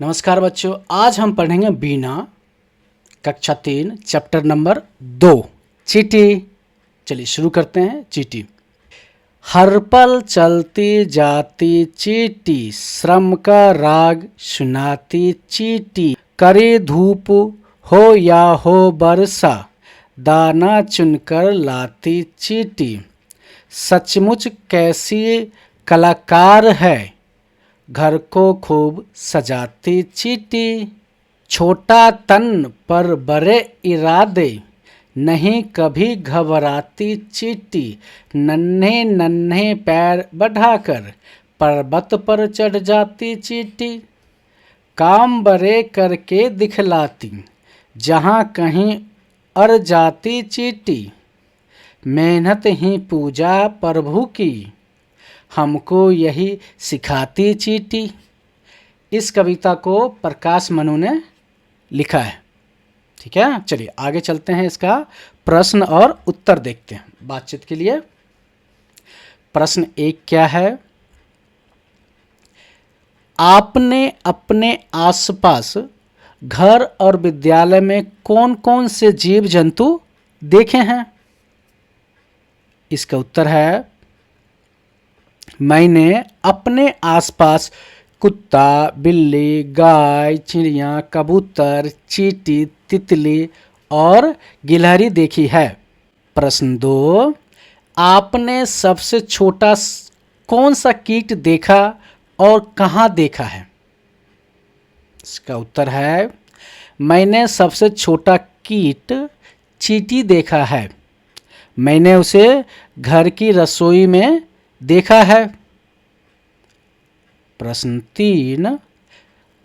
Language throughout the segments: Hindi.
नमस्कार बच्चों, आज हम पढ़ेंगे बीना कक्षा 3 चैप्टर नंबर 2 चींटी। चलिए शुरू करते हैं। चींटी। हर पल चलती जाती चींटी, श्रम का राग सुनाती चींटी, करे धूप हो या हो बरसा, दाना चुनकर लाती चींटी। सचमुच कैसी कलाकार है, घर को खूब सजाती चींटी। छोटा तन पर बड़े इरादे, नहीं कभी घबराती चींटी। नन्हे नन्हे पैर बढ़ाकर पर्वत पर चढ़ जाती चींटी। काम बड़े करके दिखलाती, जहाँ कहीं अड़ जाती चींटी। मेहनत ही पूजा प्रभु की, हमको यही सिखाती चींटी। इस कविता को प्रकाश मनु ने लिखा है। ठीक है, चलिए आगे चलते हैं। इसका प्रश्न और उत्तर देखते हैं बातचीत के लिए। प्रश्न 1 क्या है? आपने अपने आसपास घर और विद्यालय में कौन कौन से जीव जंतु देखे हैं? इसका उत्तर है, मैंने अपने आसपास कुत्ता, बिल्ली, गाय, चिड़िया, कबूतर, चींटी, तितली और गिलहरी देखी है। प्रश्न 2, आपने सबसे छोटा कौन सा कीट देखा और कहाँ देखा है? इसका उत्तर है, मैंने सबसे छोटा कीट चींटी देखा है। मैंने उसे घर की रसोई में देखा है। प्रश्न 3,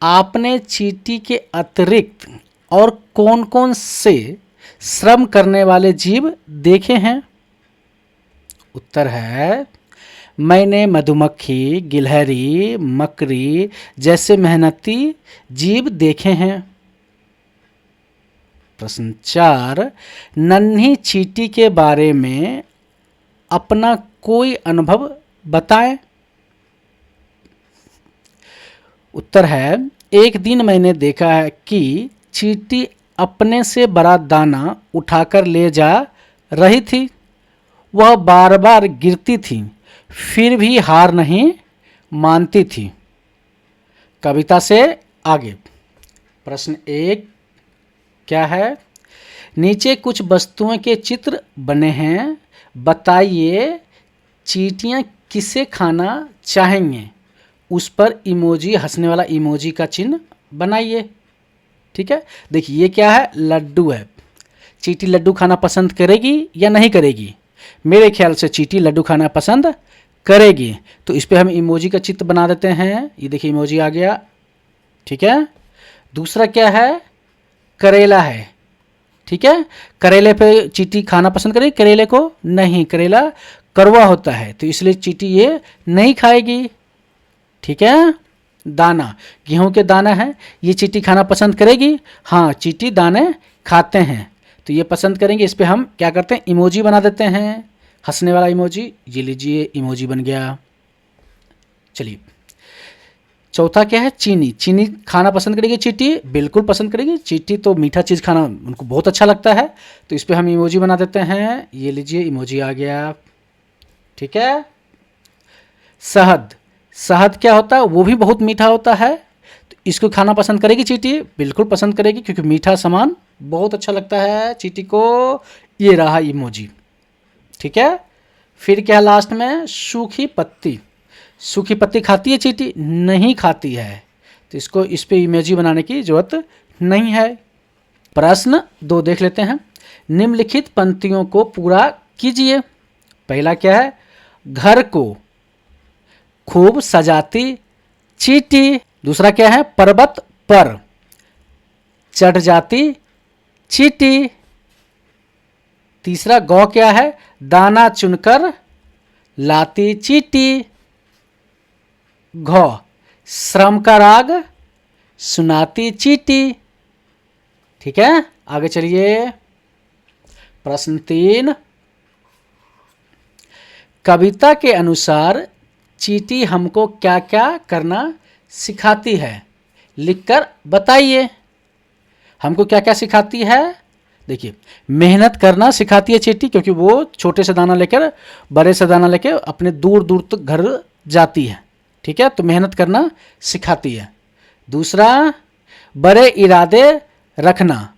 आपने चींटी के अतिरिक्त और कौन कौन से श्रम करने वाले जीव देखे हैं? उत्तर है, मैंने मधुमक्खी, गिलहरी, मकड़ी जैसे मेहनती जीव देखे हैं। प्रश्न 4, नन्ही चींटी के बारे में अपना कोई अनुभव बताएं। उत्तर है, एक दिन मैंने देखा है कि चींटी अपने से बड़ा दाना उठाकर ले जा रही थी। वह बार बार गिरती थी, फिर भी हार नहीं मानती थी। कविता से आगे। प्रश्न 1 क्या है? नीचे कुछ वस्तुओं के चित्र बने हैं, बताइए चींटियाँ किसे खाना चाहेंगे। उस पर इमोजी, हंसने वाला इमोजी का चिन्ह बनाइए। ठीक है, देखिए ये क्या है? लड्डू है। चींटी लड्डू खाना पसंद करेगी या नहीं करेगी? मेरे ख्याल से चींटी लड्डू खाना पसंद करेगी, तो इस पर हम इमोजी का चित्र बना देते हैं। ये देखिए इमोजी आ गया। ठीक है, दूसरा क्या है? करेला है। ठीक है, करेले पे चींटी खाना पसंद करेगी? करेले को नहीं, करेला कड़वा होता है, तो इसलिए चींटी ये नहीं खाएगी। ठीक है, दाना, गेहूं के दाना है, ये चींटी खाना पसंद करेगी? हाँ, चींटी दाने खाते हैं, तो ये पसंद करेंगे। इस पे हम क्या करते हैं? इमोजी बना देते हैं, हंसने वाला इमोजी। ये लीजिए इमोजी बन गया। चलिए चौथा क्या है? चीनी। चीनी खाना पसंद करेगी चींटी? बिल्कुल पसंद करेगी। चींटी तो मीठा चीज़ खाना उनको बहुत अच्छा लगता है, तो इस पर हम इमोजी बना देते हैं। ये लीजिए इमोजी आ गया। ठीक है, शहद। शहद क्या होता है? वो भी बहुत मीठा होता है, तो इसको खाना पसंद करेगी चींटी? बिल्कुल पसंद करेगी, क्योंकि मीठा सामान बहुत अच्छा लगता है चींटी को। ये रहा इमोजी। ठीक है, फिर क्या लास्ट में? सूखी पत्ती। सूखी पत्ती खाती है चींटी? नहीं खाती है, तो इसको इस पे इमोजी बनाने की जरूरत नहीं है। प्रश्न 2 देख लेते हैं। निम्नलिखित पंक्तियों को पूरा कीजिए। पहला क्या है? घर को खूब सजाती चींटी। दूसरा क्या है? पर्वत पर चढ़ जाती चींटी। तीसरा गौ क्या है? दाना चुनकर लाती चींटी। घ, श्रम का राग सुनाती चींटी। ठीक है, आगे चलिए। प्रश्न 3, कविता के अनुसार चींटी हमको क्या क्या करना सिखाती है? लिखकर बताइए। हमको क्या क्या सिखाती है? देखिए, मेहनत करना सिखाती है चींटी, क्योंकि वो छोटे से दाना लेकर बड़े से दाना लेकर अपने दूर दूर तक घर जाती है। ठीक है, तो मेहनत करना सिखाती है। दूसरा, बड़े इरादे रखना।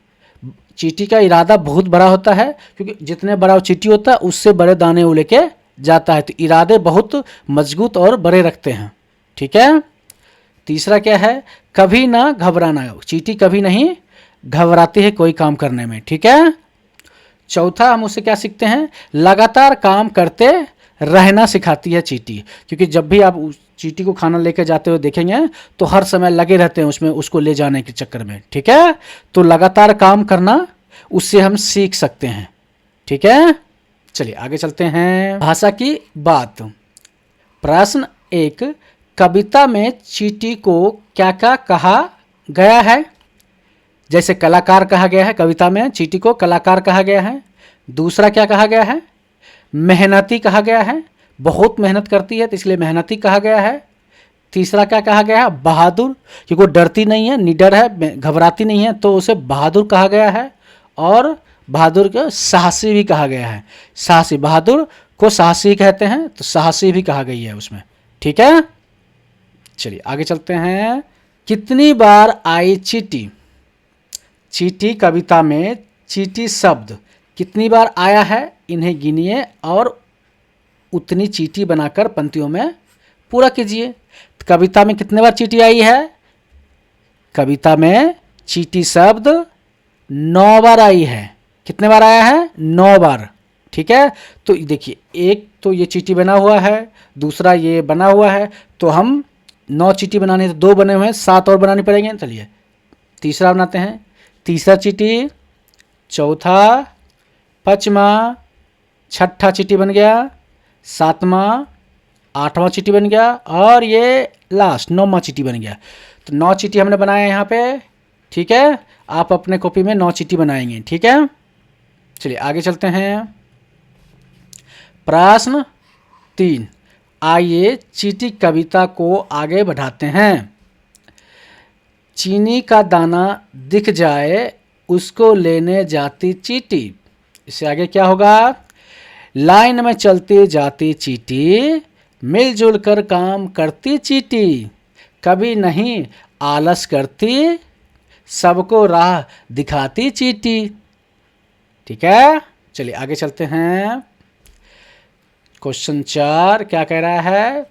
चींटी का इरादा बहुत बड़ा होता है, क्योंकि जितने बड़ा वो चींटी होता है उससे बड़े दाने वो लेके जाता है, तो इरादे बहुत मजबूत और बड़े रखते हैं। ठीक है। तीसरा क्या है? कभी ना घबराना। चींटी कभी नहीं घबराती है कोई काम करने में। ठीक है। चौथा, हम उससे क्या सीखते हैं? लगातार काम करते रहना सिखाती है चींटी, क्योंकि जब भी आप उस चींटी को खाना लेकर जाते हुए देखेंगे तो हर समय लगे रहते हैं उसमें, उसको ले जाने के चक्कर में। ठीक है, तो लगातार काम करना उससे हम सीख सकते हैं। ठीक है, चलिए आगे चलते हैं। भाषा की बात। प्रश्न 1, कविता में चींटी को क्या क्या कहा गया है? जैसे कलाकार कहा गया है, कविता में चींटी को कलाकार कहा गया है। दूसरा क्या कहा गया है? मेहनती कहा गया है, बहुत मेहनत करती है तो इसलिए मेहनती कहा गया है। तीसरा क्या कहा गया है? बहादुर, क्योंकि वो डरती नहीं है, निडर है, घबराती नहीं है, तो उसे बहादुर कहा गया है। और बहादुर को साहसी भी कहा गया है। साहसी, बहादुर को साहसी कहते हैं, तो साहसी भी कहा गई है उसमें। ठीक है, चलिए आगे चलते हैं। कितनी बार आई चींटी? चींटी कविता में चींटी शब्द कितनी बार आया है, इन्हें गिनिए और उतनी चींटी बनाकर पंक्तियों में पूरा कीजिए। कविता में कितने बार चींटी आई है? कविता में चींटी शब्द 9 बार आई है। कितने बार आया है? 9 बार। ठीक है, तो देखिए, एक तो ये चींटी बना हुआ है, दूसरा ये बना हुआ है, तो हम 9 चींटी बनाने, तो 2 बने हुए हैं, 7 और बनानी पड़ेंगे। चलिए तीसरा बनाते हैं। तीसरा चींटी, चौथा, पाँचवा, छठा चींटी बन गया, सातवां, 8वां चींटी बन गया, और ये लास्ट 9वां चींटी बन गया। तो 9 चींटी हमने बनाया यहाँ पे। ठीक है, आप अपने कॉपी में 9 चींटी बनाएंगे। ठीक है, चलिए आगे चलते हैं। प्रश्न 3, आइए चींटी कविता को आगे बढ़ाते हैं। चीनी का दाना दिख जाए उसको लेने जाती चींटी। इससे आगे क्या होगा? लाइन में चलती जाती चींटी, मिलजुल कर काम करती चींटी, कभी नहीं आलस करती, सबको राह दिखाती चींटी। ठीक है, चलिए आगे चलते हैं। क्वेश्चन 4 क्या कह रहा है?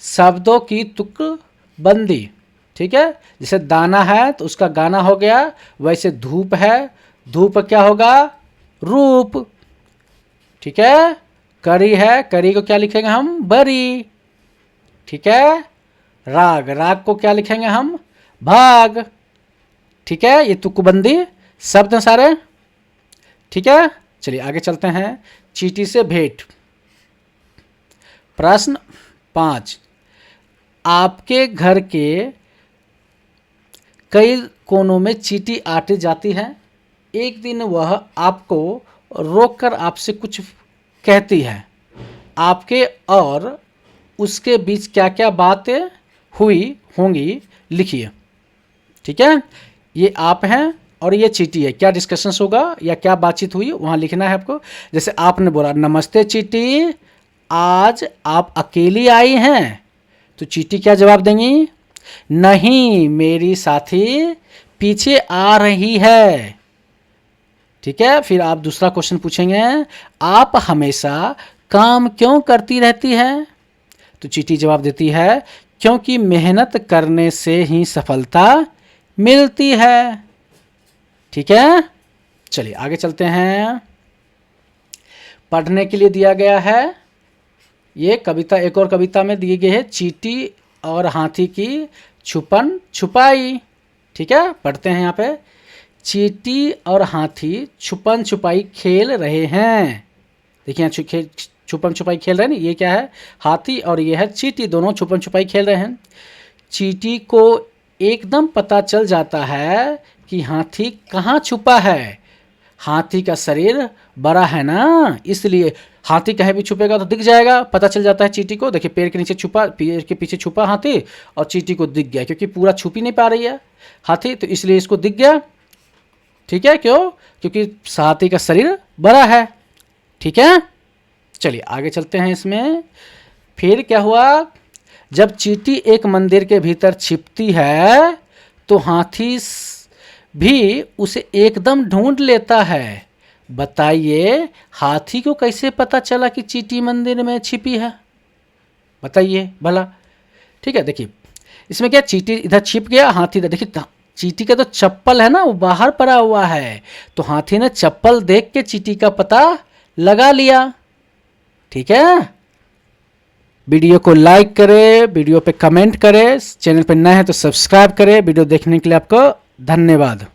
शब्दों की तुकबंदी। ठीक है, जैसे दाना है तो उसका गाना हो गया, वैसे धूप है, धूप क्या होगा? रूप। ठीक है, करी है, करी को क्या लिखेंगे हम? बरी। ठीक है, राग, राग को क्या लिखेंगे हम? भाग। ठीक है, ये तुकबंदी शब्द हैं सारे। ठीक है, चलिए आगे चलते हैं। चींटी से भेंट। प्रश्न 5, आपके घर के कई कोनों में चींटी आती जाती है। एक दिन वह आपको रोककर आपसे कुछ कहती है। आपके और उसके बीच क्या क्या बातें हुई होंगी, लिखिए। ठीक है, ये आप हैं और ये चींटी है, क्या डिस्कशंस होगा या क्या बातचीत हुई वहाँ लिखना है आपको। जैसे आपने बोला, नमस्ते चींटी, आज आप अकेली आई हैं, तो चींटी क्या जवाब देंगी? नहीं, मेरी साथी पीछे आ रही है। ठीक है, फिर आप दूसरा क्वेश्चन पूछेंगे, आप हमेशा काम क्यों करती रहती है? तो चींटी जवाब देती है, क्योंकि मेहनत करने से ही सफलता मिलती है। ठीक है, चलिए आगे चलते हैं। पढ़ने के लिए दिया गया है ये कविता, एक और कविता में दी गई है, चींटी और हाथी की छुपन छुपाई। ठीक है, पढ़ते हैं यहाँ पे। चींटी और हाथी छुपन छुपाई खेल रहे हैं। देखिए यहाँ छुपन छुपाई खेल रहे हैं, ये क्या है? हाथी, और ये है चींटी, दोनों छुपन छुपाई खेल रहे हैं। चींटी को एकदम पता चल जाता है कि हाथी कहाँ छुपा है। हाथी का शरीर बड़ा है ना, इसलिए हाथी कहीं भी छुपेगा तो दिख जाएगा, पता चल जाता है चींटी को। देखिए पेड़ के नीचे छुपा, पेड़ के पीछे छुपा हाथी और चींटी को दिख गया, क्योंकि पूरा छुप ही नहीं पा रही है हाथी, तो इसलिए इसको दिख गया। ठीक है, क्यों? क्योंकि हाथी का शरीर बड़ा है। ठीक है, चलिए आगे चलते हैं इसमें। फिर क्या हुआ, जब चींटी एक मंदिर के भीतर छिपती है तो हाथी भी उसे एकदम ढूंढ लेता है। बताइए हाथी को कैसे पता चला कि चींटी मंदिर में छिपी है? बताइए भला। ठीक है, देखिए इसमें क्या, चींटी इधर छिप गया, हाथी इधर। देखिए चींटी का तो चप्पल है ना, वो बाहर पड़ा हुआ है, तो हाथी ने चप्पल देख के चींटी का पता लगा लिया। ठीक है, वीडियो को लाइक करें, वीडियो पे कमेंट करें, चैनल पे नए हैं तो सब्सक्राइब करें। वीडियो देखने के लिए आपको धन्यवाद।